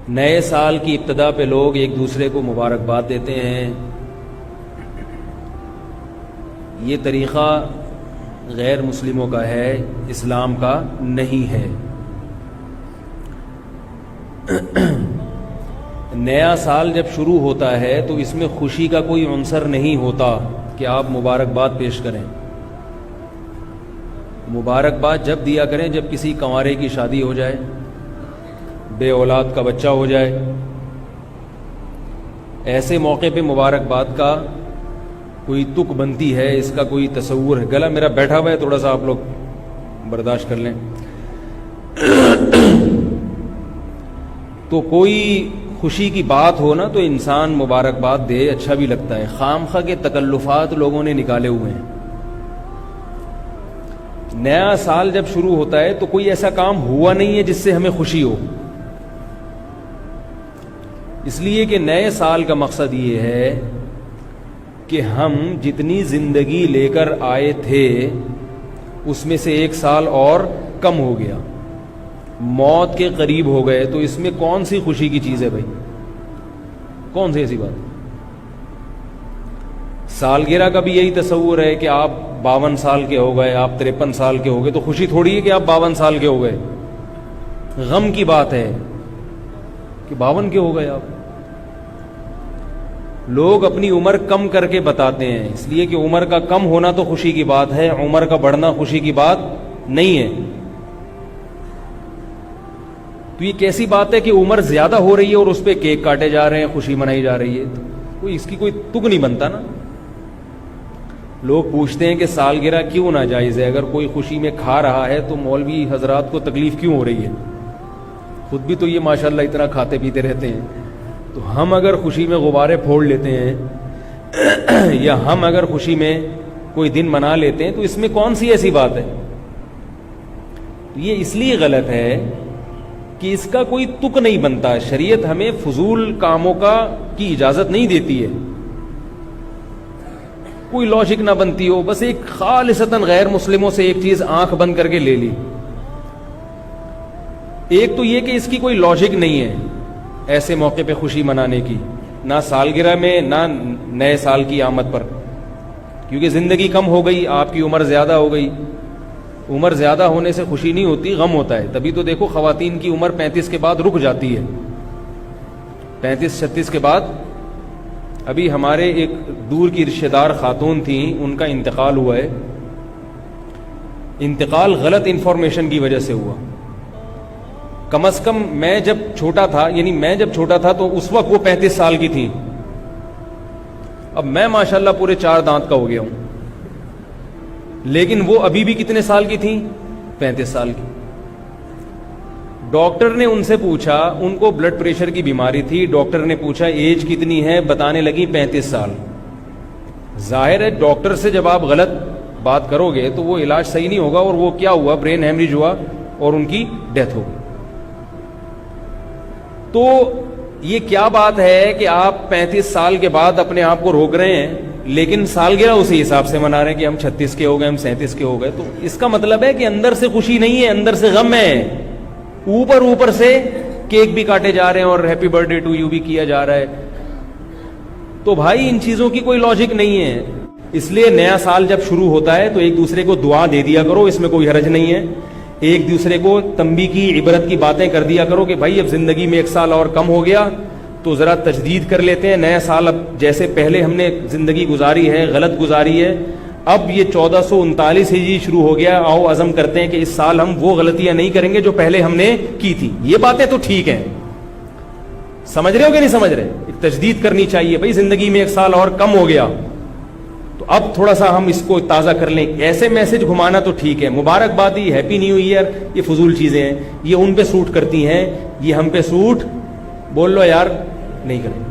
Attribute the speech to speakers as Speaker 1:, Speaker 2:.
Speaker 1: نئے سال کی ابتدا پہ لوگ ایک دوسرے کو مبارکباد دیتے ہیں. یہ طریقہ غیر مسلموں کا ہے، اسلام کا نہیں ہے. نیا سال جب شروع ہوتا ہے تو اس میں خوشی کا کوئی عنصر نہیں ہوتا کہ آپ مبارکباد پیش کریں. مبارکباد جب دیا کریں جب کسی کنوارے کی شادی ہو جائے، بے اولاد کا بچہ ہو جائے. ایسے موقع پہ مبارکباد کا کوئی تک بنتی ہے، اس کا کوئی تصور ہے. گلا میرا بیٹھا ہوا ہے، تھوڑا سا آپ لوگ برداشت کر لیں. تو کوئی خوشی کی بات ہو نا تو انسان مبارکباد دے، اچھا بھی لگتا ہے. خام خواہ کے تکلفات لوگوں نے نکالے ہوئے ہیں. نیا سال جب شروع ہوتا ہے تو کوئی ایسا کام ہوا نہیں ہے جس سے ہمیں خوشی ہو. اس لیے کہ نئے سال کا مقصد یہ ہے کہ ہم جتنی زندگی لے کر آئے تھے اس میں سے ایک سال اور کم ہو گیا، موت کے قریب ہو گئے. تو اس میں کون سی خوشی کی چیز ہے بھائی؟ کون سی ایسی بات؟ سالگرہ کا بھی یہی تصور ہے کہ آپ 52 سال کے ہو گئے، آپ 53 سال کے ہو گئے، تو خوشی تھوڑی ہے کہ آپ 52 سال کے ہو گئے. غم کی بات ہے کہ 52 کے ہو گئے آپ. لوگ اپنی عمر کم کر کے بتاتے ہیں، اس لیے کہ عمر کا کم ہونا تو خوشی کی بات ہے، عمر کا بڑھنا خوشی کی بات نہیں ہے. تو یہ کیسی بات ہے کہ عمر زیادہ ہو رہی ہے اور اس پہ کیک کاٹے جا رہے ہیں، خوشی منائی جا رہی ہے؟ کوئی اس کی کوئی تک نہیں بنتا نا. لوگ پوچھتے ہیں کہ سالگرہ کیوں ناجائز ہے؟ اگر کوئی خوشی میں کھا رہا ہے تو مولوی حضرات کو تکلیف کیوں ہو رہی ہے؟ خود بھی تو یہ ماشاءاللہ اتنا کھاتے پیتے رہتے ہیں. تو ہم اگر خوشی میں غبارے پھوڑ لیتے ہیں یا ہم اگر خوشی میں کوئی دن منا لیتے ہیں تو اس میں کون سی ایسی بات ہے؟ یہ اس لیے غلط ہے کہ اس کا کوئی تک نہیں بنتا. شریعت ہمیں فضول کاموں کی اجازت نہیں دیتی ہے. کوئی لاجک نہ بنتی ہو، بس ایک خالصتاً غیر مسلموں سے ایک چیز آنکھ بند کر کے لے لی. ایک تو یہ کہ اس کی کوئی لاجک نہیں ہے ایسے موقع پہ خوشی منانے کی، نہ سالگرہ میں نہ نئے سال کی آمد پر، کیونکہ زندگی کم ہو گئی، آپ کی عمر زیادہ ہو گئی. عمر زیادہ ہونے سے خوشی نہیں ہوتی، غم ہوتا ہے. تبھی تو دیکھو خواتین کی عمر 35 کے بعد رک جاتی ہے. 35-36 کے بعد. ابھی ہمارے ایک دور کی رشتہ دار خاتون تھیں، ان کا انتقال ہوا ہے. انتقال غلط انفارمیشن کی وجہ سے ہوا. کم از کم میں جب چھوٹا تھا تو اس وقت وہ 35 سال کی تھیں. اب میں ماشاءاللہ پورے 4 دانت کا ہو گیا ہوں، لیکن وہ ابھی بھی کتنے سال کی تھیں؟ 35 سال کی. ڈاکٹر نے ان سے پوچھا، ان کو بلڈ پریشر کی بیماری تھی. ڈاکٹر نے پوچھا ایج کتنی ہے؟ بتانے لگی 35 سال. ظاہر ہے ڈاکٹر سے جب آپ غلط بات کرو گے تو وہ علاج صحیح نہیں ہوگا، اور وہ کیا ہوا؟ برین ہیمریج ہوا اور ان کی ڈیتھ ہو گئی. تو یہ کیا بات ہے کہ آپ 35 سال کے بعد اپنے آپ کو روک رہے ہیں، لیکن سالگرہ اسی حساب سے منا رہے ہیں کہ ہم 36 کے ہو گئے، ہم 37 کے ہو گئے. تو اس کا مطلب ہے کہ اندر سے خوشی نہیں ہے، اندر سے غم ہے. اوپر سے کیک بھی کاٹے جا رہے ہیں اور happy birthday to you بھی کیا جا رہا ہے. تو بھائی ان چیزوں کی کوئی لاجک نہیں ہے. اس لیے نیا سال جب شروع ہوتا ہے تو ایک دوسرے کو دعا دے دیا کرو، اس میں کوئی حرج نہیں ہے. ایک دوسرے کو تنبیہ کی، عبرت کی باتیں کر دیا کرو کہ بھائی اب زندگی میں 1 سال اور کم ہو گیا تو ذرا تجدید کر لیتے ہیں. نیا سال اب جیسے پہلے ہم نے زندگی گزاری ہے غلط گزاری ہے، اب یہ 1439 ہجری شروع ہو گیا، آؤ عزم کرتے ہیں کہ اس سال ہم وہ غلطیاں نہیں کریں گے جو پہلے ہم نے کی تھی. یہ باتیں تو ٹھیک ہیں، سمجھ رہے ہو کہ نہیں سمجھ رہے؟ ایک تجدید کرنی چاہیے. بھائی زندگی میں 1 سال اور کم ہو گیا تو اب تھوڑا سا ہم اس کو تازہ کر لیں. ایسے میسج گھمانا تو ٹھیک ہے، مبارکبادی، ہیپی نیو ایئر، یہ فضول چیزیں ہیں. یہ ان پہ سوٹ کرتی ہیں، یہ ہم پہ سوٹ بول لو یار نہیں کریں.